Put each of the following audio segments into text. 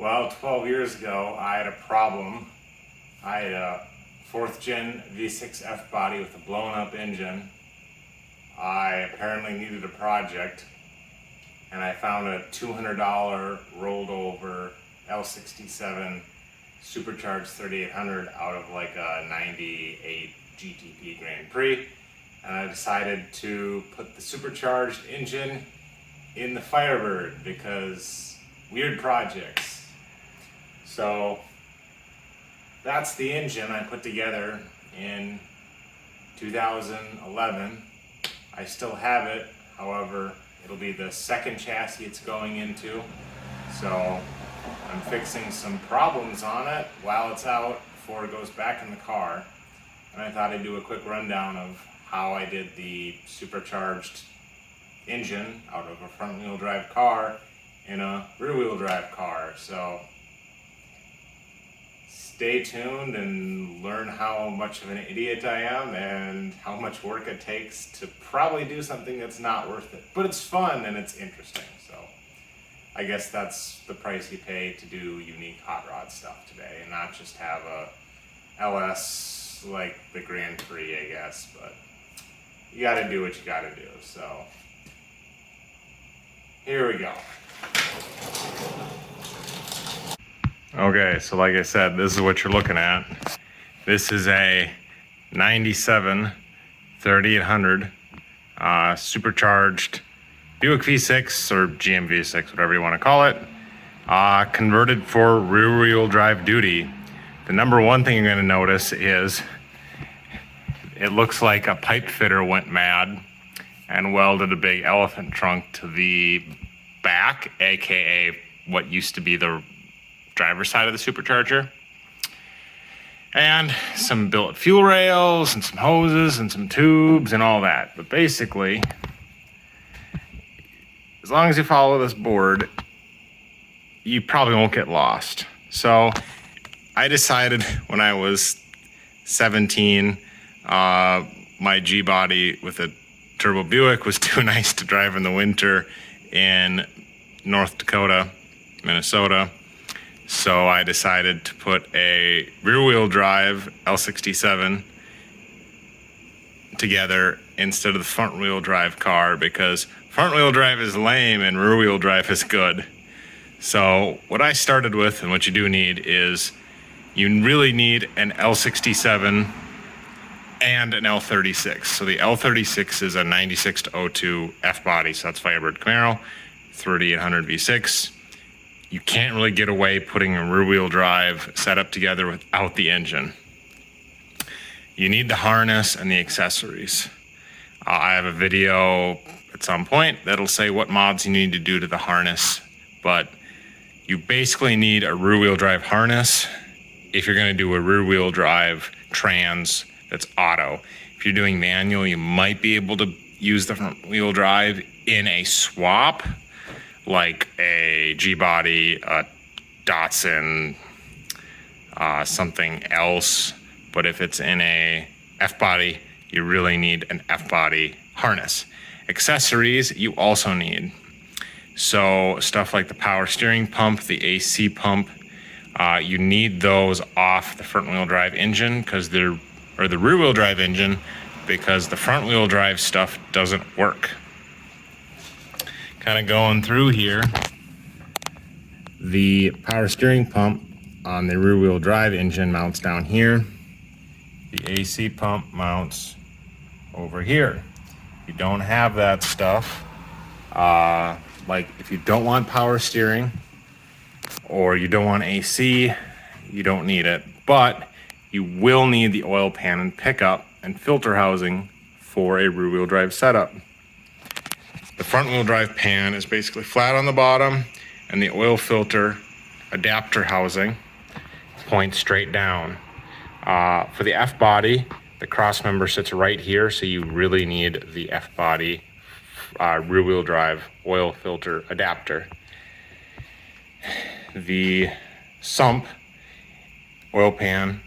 Well, 12 years ago, I had a problem. I had a 4th gen V6 F body with a blown up engine. I apparently needed a project, and I found a $200 rolled over L67 Supercharged 3800 out of like a 98 GTP Grand Prix. And I decided to put the supercharged engine in the Firebird because weird projects. So that's the engine I put together in 2011. I still have it, however, it'll be the second chassis it's going into. So I'm fixing some problems on it while it's out before it goes back in the car. And I thought I'd do a quick rundown of how I did the supercharged engine out of a front wheel drive car in a rear wheel drive car. So stay tuned and learn how much of an idiot I am and how much work it takes to probably do something that's not worth it. But it's fun and it's interesting. So I guess that's the price you pay to do unique hot rod stuff today and not just have a LS like the Grand Prix, I guess. But you gotta do what you gotta do. So here we go. Okay, so like I said, this is what you're looking at. This is a 97 3800 supercharged Buick V6 or GM V6, whatever you want to call it, converted for rear wheel drive duty. The number one thing you're going to notice is it looks like a pipe fitter went mad and welded a big elephant trunk to the back, aka what used to be the driver's side of the supercharger, and some billet fuel rails and some hoses and some tubes and all that. But basically, as long as you follow this board, you probably won't get lost. So I decided when I was 17, my G-body with a turbo Buick was too nice to drive in the winter in North Dakota, Minnesota. So I decided to put a rear-wheel drive L67 together instead of the front-wheel drive car because front-wheel drive is lame and rear-wheel drive is good. So what I started with and what you do need is you really need an L67 and an L36. So the L36 is a 96-02 F-body, so that's Firebird Camaro, 3800 V6. You can't really get away putting a rear-wheel drive setup together without the engine. You need the harness and the accessories. I have a video at some point that'll say what mods you need to do to the harness, but you basically need a rear-wheel drive harness if you're gonna do a rear-wheel drive trans that's auto. If you're doing manual, you might be able to use the front-wheel drive in a swap, like a G-body, a Datsun, something else. But if it's in a F-body, you really need an F-body harness. Accessories you also need. So stuff like the power steering pump, the AC pump, you need those off the front-wheel drive engine or the rear-wheel drive engine, because the front-wheel drive stuff doesn't work. Kind of going through here, the power steering pump on the rear wheel drive engine mounts down here. The AC pump mounts over here. If you don't have that stuff, like if you don't want power steering or you don't want AC, you don't need it. But you will need the oil pan and pickup and filter housing for a rear wheel drive setup. The front wheel drive pan is basically flat on the bottom and the oil filter adapter housing points straight down. For the F body, the cross member sits right here, so you really need the F body rear wheel drive oil filter adapter. The sump, oil pan,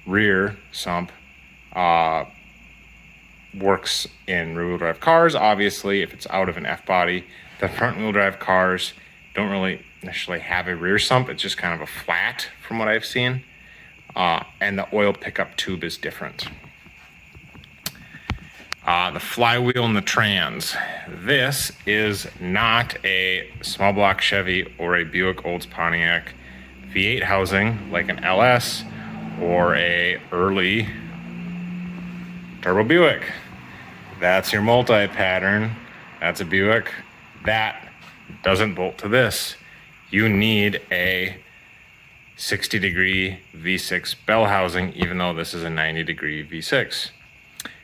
rear sump, works in rear-wheel drive cars. Obviously, if it's out of an F-body, the front-wheel drive cars don't really necessarily have a rear sump. It's just kind of a flat from what I've seen. And the oil pickup tube is different. The flywheel and the trans. This is not a small block Chevy or a Buick Olds Pontiac V8 housing like an LS or a early turbo Buick. That's your multi-pattern. That's a Buick. That doesn't bolt to this. You need a 60-degree V6 bell housing, even though this is a 90-degree V6.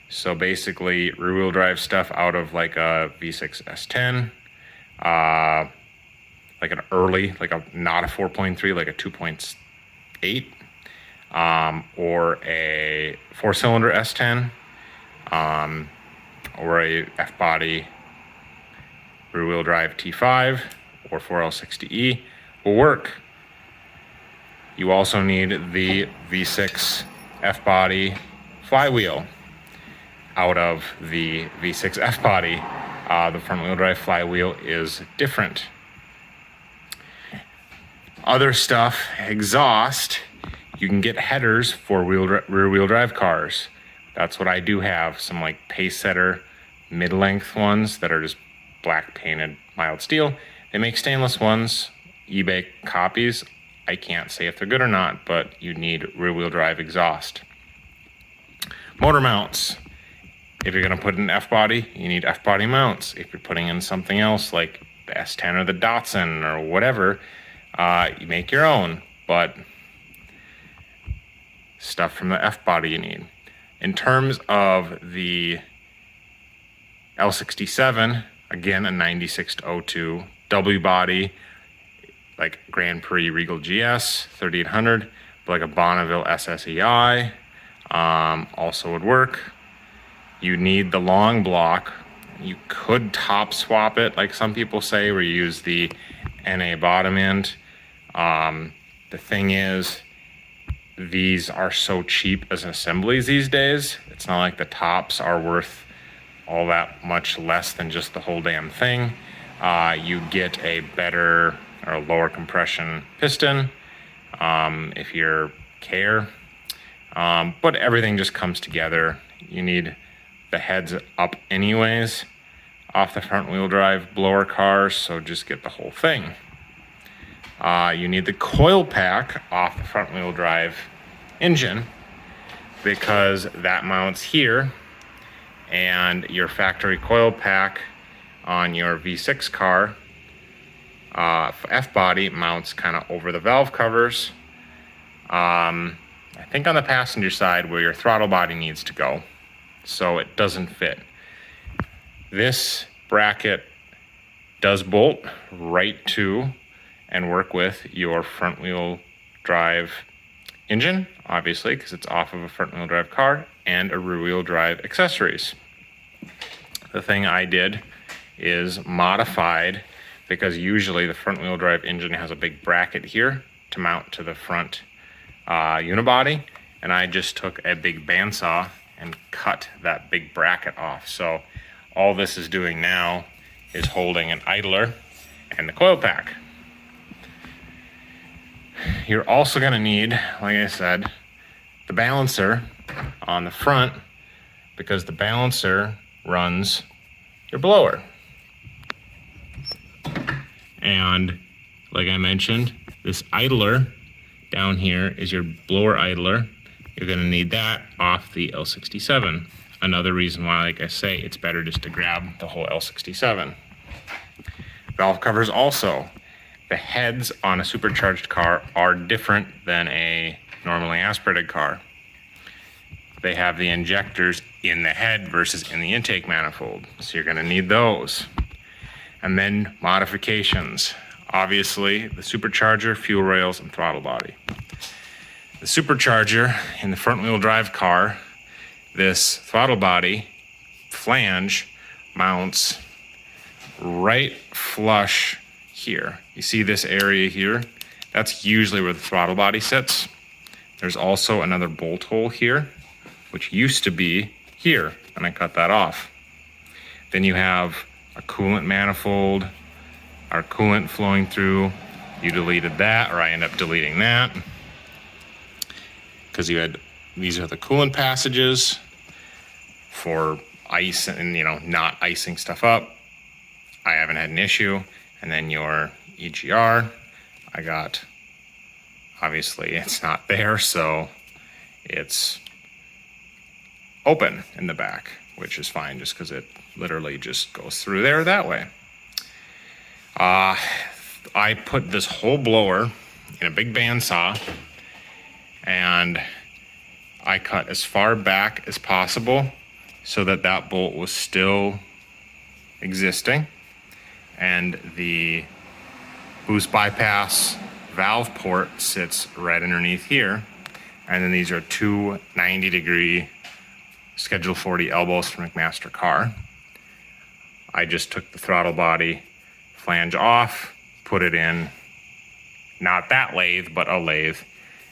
So basically, rear-wheel drive stuff out of like a V6 S10, like an early, like a not a 4.3, like a 2.8, or a 4-cylinder S10, or a F-body rear-wheel drive T5 or 4L60E will work. You also need the V6 F-body flywheel out of the V6 F-body. The front-wheel drive flywheel is different. Other stuff, exhaust, you can get headers for rear-wheel drive cars. That's what I do have, some like Pacesetter mid-length ones that are just black painted mild steel. They make stainless ones, eBay copies. I can't say if they're good or not, but you need rear-wheel drive exhaust. Motor mounts. If you're gonna put in an F-body, you need F-body mounts. If you're putting in something else like the S10 or the Datsun or whatever, you make your own, but stuff from the F-body you need. In terms of the L67, again, a 96-02 W body, like Grand Prix Regal GS 3800, but like a Bonneville SSEI also would work. You need the long block. You could top swap it, like some people say, where you use the NA bottom end. The thing is, these are so cheap as assemblies these days. It's not like the tops are worth all that much less than just the whole damn thing. You get a better or a lower compression piston if you care. But everything just comes together. You need the heads up anyways off the front wheel drive blower cars, so just get the whole thing. You need the coil pack off the front wheel drive engine because that mounts here, and your factory coil pack on your V6 car F-body mounts kind of over the valve covers. I think on the passenger side where your throttle body needs to go, so it doesn't fit. This bracket does bolt right to and work with your front wheel drive engine, obviously, because it's off of a front wheel drive car, and a rear wheel drive accessories. The thing I did is modified, because usually the front wheel drive engine has a big bracket here to mount to the front unibody, and I just took a big bandsaw and cut that big bracket off. So all this is doing now is holding an idler and the coil pack. You're also going to need, like I said, the balancer on the front, because the balancer runs your blower. And like I mentioned, this idler down here is your blower idler. You're going to need that off the L67. Another reason why, like I say, it's better just to grab the whole L67. Valve covers also. The heads on a supercharged car are different than a normally aspirated car. They have the injectors in the head versus in the intake manifold, so you're going to need those. And then modifications. Obviously, the supercharger, fuel rails, and throttle body. The supercharger in the front wheel drive car, this throttle body flange mounts right flush here. You see this area here? That's usually where the throttle body sits. There's also another bolt hole here, which used to be here, and I cut that off. Then you have a coolant manifold, our coolant flowing through. You deleted that, or I end up deleting that, because you had, these are the coolant passages for ice and, you know, not icing stuff up. I haven't had an issue. And then your EGR, I got, obviously it's not there, so it's open in the back, which is fine just because it literally just goes through there that way. I put this whole blower in a big bandsaw, and I cut as far back as possible so that that bolt was still existing, and the boost bypass valve port sits right underneath here. And then these are two 90-degree Schedule 40 elbows from McMaster car. I just took the throttle body flange off, put it in, not that lathe, but a lathe,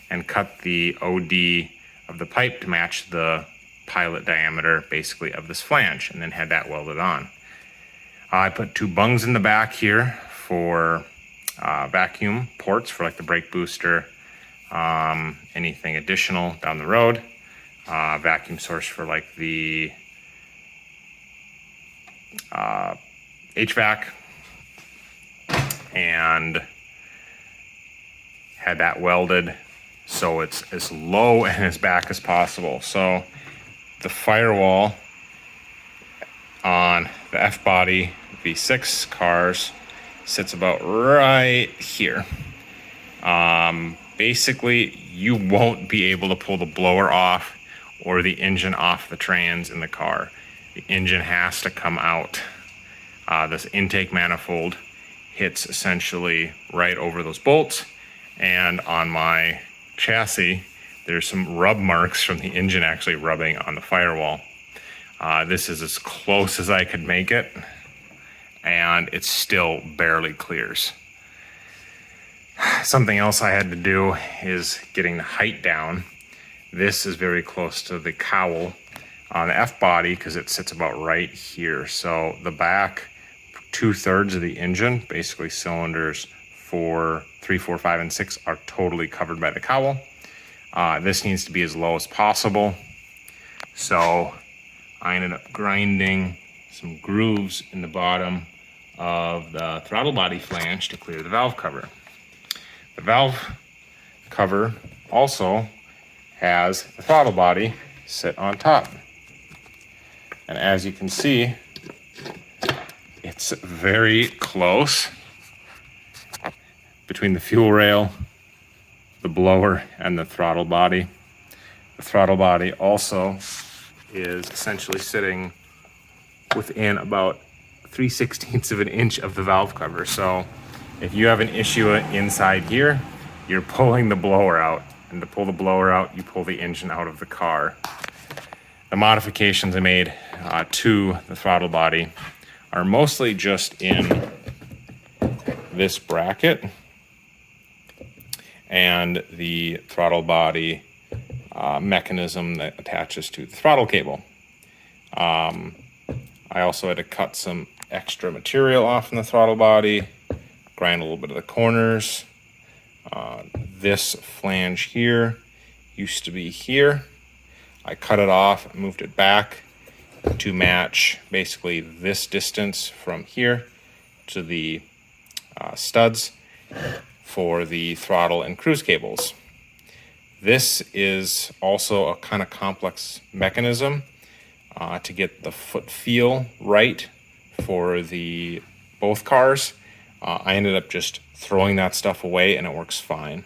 and cut the OD of the pipe to match the pilot diameter, basically, of this flange, and then had that welded on. I put two bungs in the back here for vacuum ports for like the brake booster, anything additional down the road. Vacuum source for like the HVAC, and had that welded so it's as low and as back as possible. So the firewall on the F-body V6 cars sits about right here. Basically, you won't be able to pull the blower off or the engine off the trans in the car. The engine has to come out. This intake manifold hits essentially right over those bolts, and on my chassis there's some rub marks from the engine actually rubbing on the firewall. This is as close as I could make it, and it still barely clears. Something else I had to do is getting the height down. This is very close to the cowl on the F-body because it sits about right here. So the back 2/3 of the engine, basically cylinders 4, 3, 4, 5, and 6, are totally covered by the cowl. This needs to be as low as possible. So I ended up grinding some grooves in the bottom of the throttle body flange to clear the valve cover. The valve cover also has the throttle body sit on top. And as you can see, it's very close between the fuel rail, the blower, and the throttle body. The throttle body also is essentially sitting within about 3/16 of an inch of the valve cover. So if you have an issue inside here, you're pulling the blower out. And to pull the blower out, you pull the engine out of the car. The modifications I made to the throttle body are mostly just in this bracket and the throttle body mechanism that attaches to the throttle cable. I also had to cut some extra material off in the throttle body, grind a little bit of the corners. This flange here used to be here. I cut it off and moved it back to match basically this distance from here to the studs for the throttle and cruise cables. This is also a kind of complex mechanism to get the foot feel right for the both cars. I ended up just throwing that stuff away and it works fine.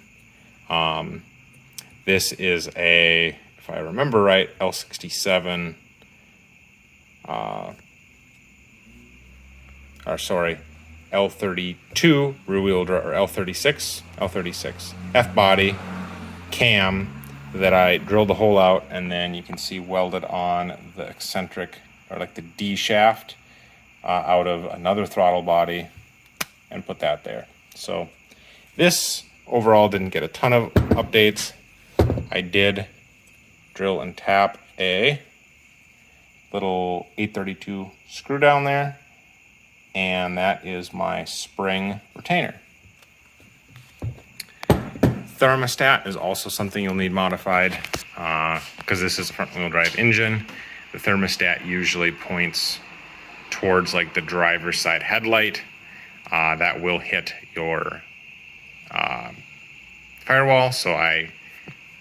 This is a, if I remember right, L67, L32 rear wheel drive, or L36 F-body cam that I drilled the hole out, and then you can see welded on the eccentric, or like the D shaft out of another throttle body, and put that there. So this overall didn't get a ton of updates. I did drill and tap a little 832 screw down there and that is my spring retainer. Thermostat is also something you'll need modified because this is a front wheel drive engine. The thermostat usually points towards like the driver's side headlight. That will hit your firewall, so I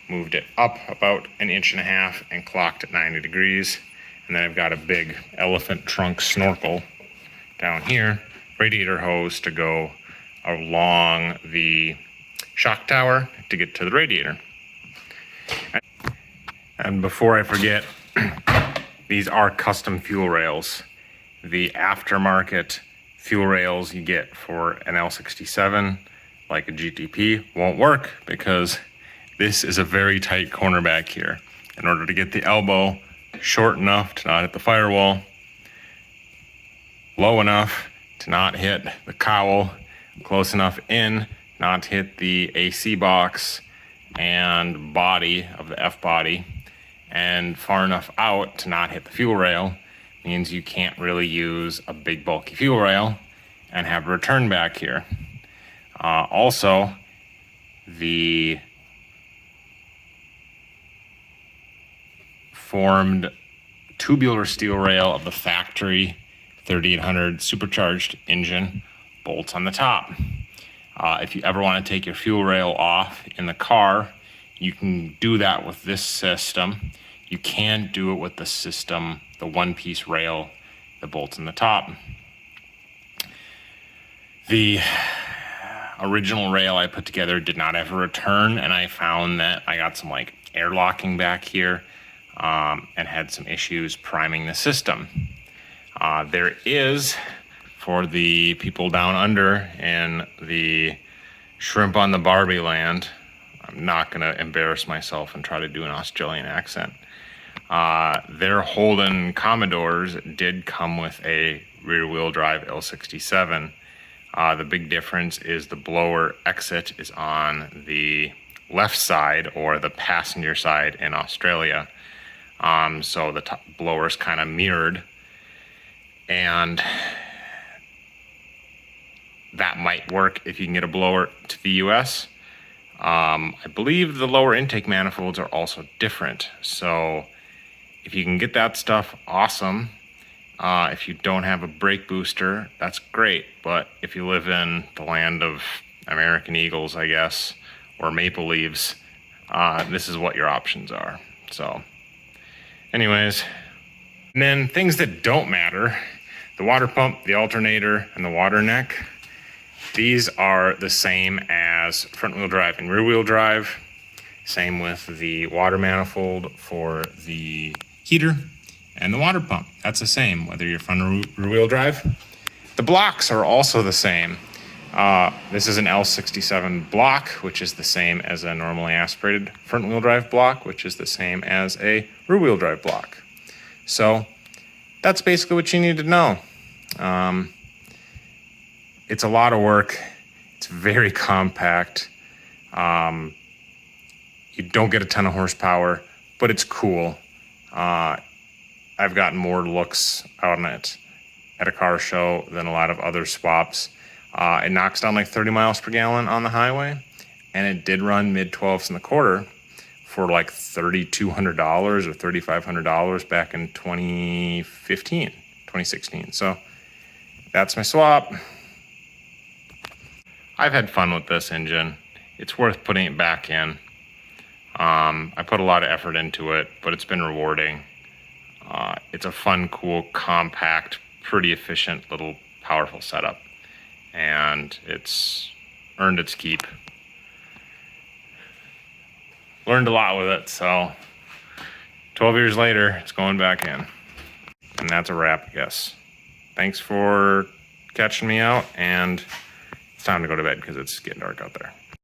moved it up about 1.5 inches and clocked at 90 degrees. And then I've got a big elephant trunk snorkel down here, radiator hose to go along the shock tower to get to the radiator. And before I forget, these are custom fuel rails. The aftermarket fuel rails you get for an L67, like a GTP, won't work because this is a very tight corner back here. In order to get the elbow short enough to not hit the firewall, low enough to not hit the cowl, close enough in not to hit the AC box and body of the F body, and far enough out to not hit the fuel rail, means you can't really use a big bulky fuel rail and have a return back here. Also, the formed tubular steel rail of the factory 3800 supercharged engine bolts on the top. If you ever want to take your fuel rail off in the car, you can do that with this system. You can't do it with the system, the one-piece rail that bolts on the top. The original rail I put together did not have a return, and I found that I got some like air locking back here and had some issues priming the system. There is, for the people down under in the shrimp on the Barbie land, I'm not going to embarrass myself and try to do an Australian accent. Their Holden Commodores did come with a rear-wheel drive L67. The big difference is the blower exit is on the left side, or the passenger side in Australia. So the top blower is kind of mirrored, and that might work if you can get a blower to the US. I believe the lower intake manifolds are also different. So if you can get that stuff, awesome. If you don't have a brake booster, that's great. But if you live in the land of American Eagles, I guess, or Maple Leaves, this is what your options are. So anyways, and then things that don't matter, the water pump, the alternator, and the water neck. These are the same as front wheel drive and rear wheel drive. Same with the water manifold for the heater and the water pump. That's the same, whether you're front or rear wheel drive. The blocks are also the same. This is an L67 block, which is the same as a normally aspirated front wheel drive block, which is the same as a rear wheel drive block. So that's basically what you need to know. It's a lot of work. It's very compact. You don't get a ton of horsepower, but it's cool. I've gotten more looks on it at a car show than a lot of other swaps. It knocks down like 30 miles per gallon on the highway, and it did run mid-12s in the quarter for like $3,200 or $3,500 back in 2016. So that's my swap. I've had fun with this engine. It's worth putting it back in. I put a lot of effort into it, but it's been rewarding. It's a fun, cool, compact, pretty efficient little powerful setup, and it's earned its keep. Learned a lot with it, so 12 years later, it's going back in. And that's a wrap, I guess. Thanks for catching me out, and it's time to go to bed because it's getting dark out there.